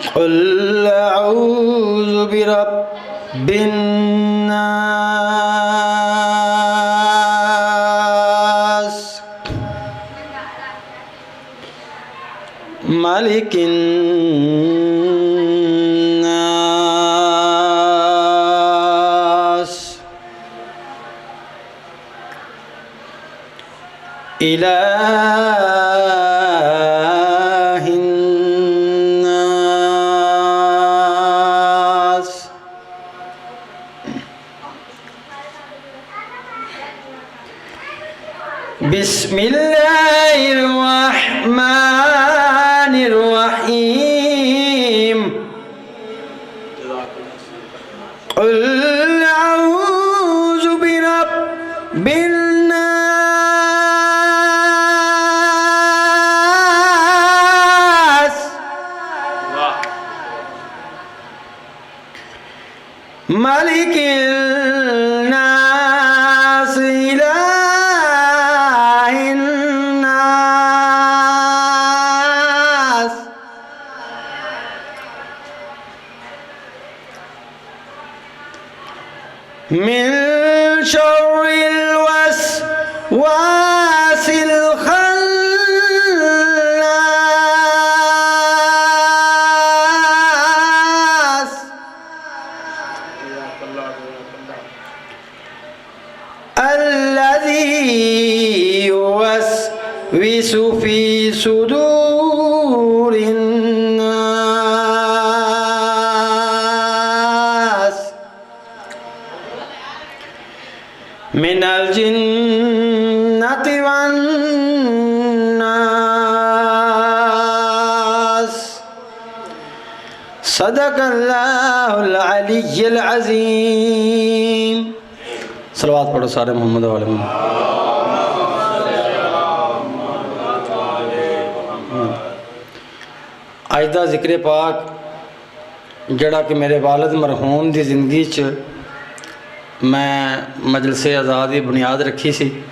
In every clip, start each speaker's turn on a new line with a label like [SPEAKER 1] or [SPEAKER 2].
[SPEAKER 1] क़ुल अऊज़ु बिरब्बिन नास मालिकिन नास इलाहिन नास बिस्मिल्लाहिर रहमानिर रहीम क़ुल अऊज़ु बिरब्बिन नास मालिकिन नास इलाहिन नास मिन शर्रिल वस्वासिल खन्नास الذي يوسوس في صدور الناس من الجنة والناس صدق الله العلي العظيم। सलवात पढ़ो सारे मोहम्मद वाले में। अज दा जिक्र पाक जड़ा कि मेरे वालिद मरहूम की जिंदगी च मैं मजलिसे आज़ाद की बुनियाद रखी सी।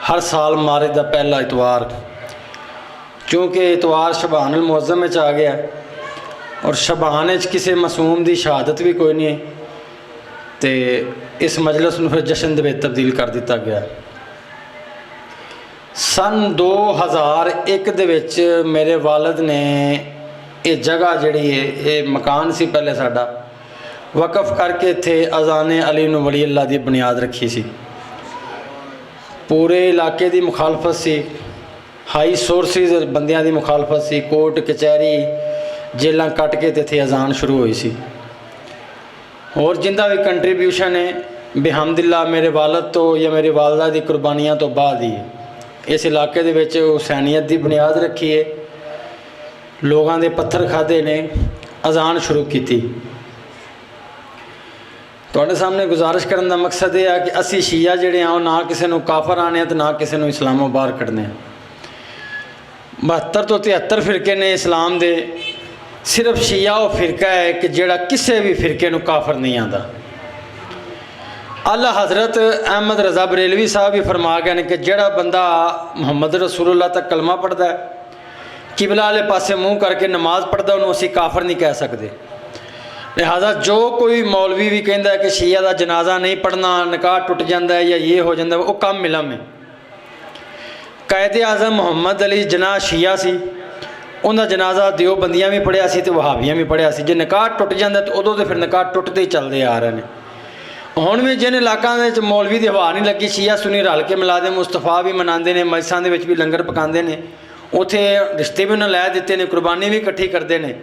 [SPEAKER 1] हर साल मारिद का पहला इतवार, क्योंकि इतवार शबान अल मुअज़्ज़म में आ गया और शबान किसी मासूम की शहादत भी कोई नहीं, तो इस मजलिस में फिर जश्न दे विच तब्दील कर दिता गया। सन 2001 दे विच मेरे वालिद ने ये जगह जिहड़ी है, ये मकान सी पहले साडा, वक़फ़ करके इत्थे अज़ाने अली नूं वली अल्लाह की बुनियाद रखी सी। पूरे इलाके की मुखालफत सी, हाई सोर्सिस बंदियां की मुखालफत सी, कोर्ट कचहरी जेलां कट के इत्थे अज़ान शुरू हुई सी। और जिंदा भी कंट्रीब्यूशन है बेहमदिल्ला मेरे वालिद तो या मेरी वालदा की कुर्बानियां तो बाद ही इस इलाके दे विच हुसैनियत की बुनियाद रखी है, लोगों के पत्थर खाधे ने, अजान शुरू की। तुहाडे सामने गुजारिश करने का मकसद यह है कि असी शिया जिहड़े आ ना किसी को काफर आने तो ना किसी को इस्लामों बाहर कढ़ने। 72 तो 73 फिरके ने इस्लाम दे, सिर्फ शिया वो फिरका है कि जेड़ा किसी भी फिरके नूं काफर नहीं आता। अल्लाह हज़रत अहमद रज़ा बरेलवी साहब भी फरमा गए ने कि जेड़ा बंदा मुहम्मद रसूलुल्लाह तक कलमा पढ़ता है, किबला वाले पासे मुँह करके नमाज पढ़ता, उन्होंने असी काफर नहीं कह सकते। लिहाजा जो कोई मौलवी भी कहता है कि शिया का जनाजा नहीं पढ़ना, निकाह टुट जाता है या ये हो जाता है, वो कम मिलम है। कायदे आज़म मुहम्मद अली जना शिया सी, उनका जनाजा देवबंदियां भी पढ़िया सी तो वहाबियां भी पढ़िया सी। जे निकाह टुट जाता तो उदों तो फिर निकाह टुटते ही चलते आ रहे हैं। हुण भी जिन इलाकों में मौलवी की हवा नहीं लगी, शिया सुनी रल के मिलादे मुस्तफा भी मनाते हैं, मजलिसां दे विच भी लंगर पकाते हैं, उत्थे रिश्ते भी उन्हें लै दिते हैं, कुर्बानी भी इकट्ठी करते हैं,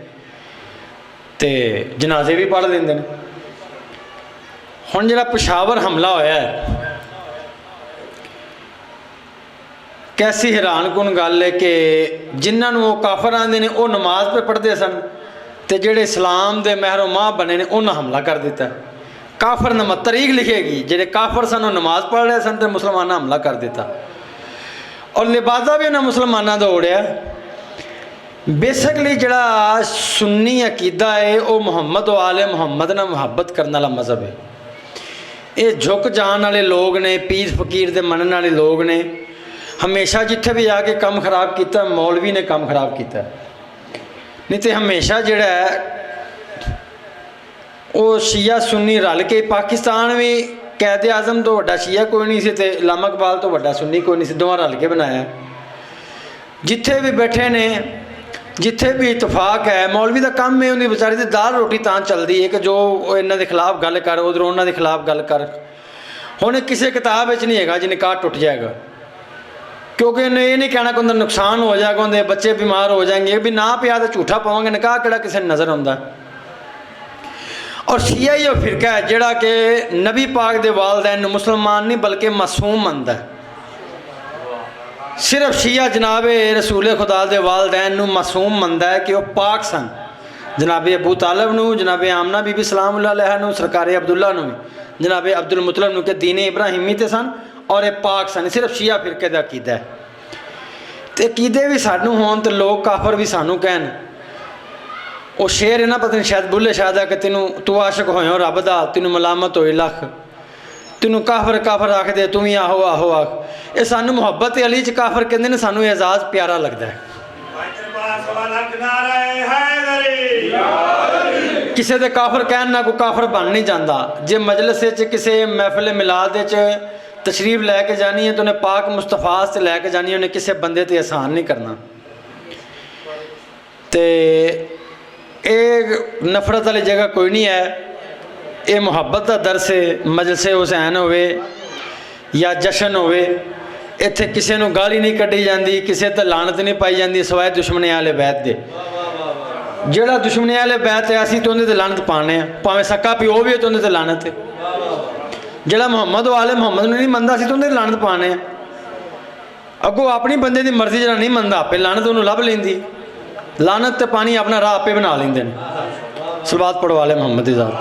[SPEAKER 1] तो जनाजे भी पढ़ लेंदे ने। हुण जिहड़ा पेशावर हमला होया है, कैसी हैरानकुन गल है कि जिन्होंने वो काफर आते हैं वो नमाज पे पढ़ते सन, तो जेडे इस्लाम के महरो माह बने ने उन्हें हमला कर दिता। काफर नम तरीक लिखेगी, जेडे काफर सन वो नमाज पढ़ रहे सन तो मुसलमाना हमला कर दिता और लिबाजा भी उन्हें मुसलमाना का उड़िया। बेसिकली जड़ा सुन्नी अकीदा है वो मुहम्मद वाले मुहम्मद ना मुहब्बत करने वाला मजहब है। ये झुक जान वाले लोग ने, पीर फकीर के मनने वाले लोग ने, ਹਮੇਸ਼ਾ ਜਿੱਥੇ ਵੀ ਆ ਕੇ ਕੰਮ ਖਰਾਬ ਕੀਤਾ ਮੌਲਵੀ ਨੇ ਕੰਮ ਖਰਾਬ ਕੀਤਾ, नहीं तो हमेशा जिहड़ा है वो शिया सुन्नी रल के पाकिस्तान भी कैद आजम तो वड्डा शिया कोई नहीं सी ते लामा इकबाल तो वड्डा सुन्नी कोई नहीं सी, दोवां रल के बनाया। जिथे भी बैठे ने जिथे भी इतफाक है, मौलवी का काम है उनकी बेचारी की दाल रोटी तां चलती है कि जो इन्हां दे खिलाफ गल कर उधरों उन्हां दे खिलाफ गल कर। हुण किसी किताब विच नहीं हैगा जी निकाह टुट जाएगा, क्योंकि उन्हें ये नहीं कहना कि उनका नुकसान हो जाएगा, उनके बच्चे बीमार हो जाएंगे, भी ना पिया तो झूठा पावांगे, निकाह किहड़ा किसी नज़र आउंदा। और शिया ही फिरका है जिहड़ा कि नबी पाक दे वालदैन मुसलमान नहीं बल्कि मासूम मनदा है। सिर्फ शिया जनाब रसूल खुदा दे वालदैन मासूम मनदा है कि वह पाक सन। जनाब अबू तालिब नूं, जनाब आमना बीबी सलाम अलैहा नूं, सरकार अब्दुल्ला नूं, जनाब अब्दुल मुतलब नूं के दीन इब्राहिमी ते सन और ये पाक सन। सिर्फ शिया फिरके का अकीदा है। तो अकीदे भी सानू होन तो लोग काफर भी सानू कहन। वो शेर है ना, पता नहीं शायद बुल्ले शायद है कि तेनू तू आशक होयो रब दा, तेनू मलामत होई लख, तेनू काफर काफर आख दे, तू भी आहो आहो आख। ये सानू मुहब्बत अली च काफर कहते हैं, सानू एजाज प्यारा लगता है। किसी दे काफर कहन ना कोई काफर बन नहीं जाता। जे मजलिस किसी महफिल मिलाद तशरीफ लैके जानी है तो उन्हें पाक मुस्तफा से लैके जानी है, उन्हें किसी बंदे ते एहसान नहीं करना। तो ये नफरत वाली जगह कोई नहीं है, ये मुहब्बत का दरस है। मजलिस हुसैन होवे या जशन होवे, इत्थे किसी को गाली नहीं कढ़ी जाती, किसी ते लानत नहीं पाई जाती सिवाय दुश्मने आले बैत दे। जिहड़ा दुश्मने आले बैत है असीं तो उहदे ते लानत पाने, भावें सक्का प्यो भी है तो उहदे ते लानत है। जिहड़ा मुहम्मद वाले मुहम्मद नहीं मनदा सी तो उहदे लानत पाने। अगों अपनी बंदे की मर्जी जिहड़ा नहीं मनदा आपे लानत उहनूं लभ लैंदी। लानत ते पानी अपना राह आपे बना लैंदे ने। सलवात पढ़ो वाले मुहम्मद दी ज़ात।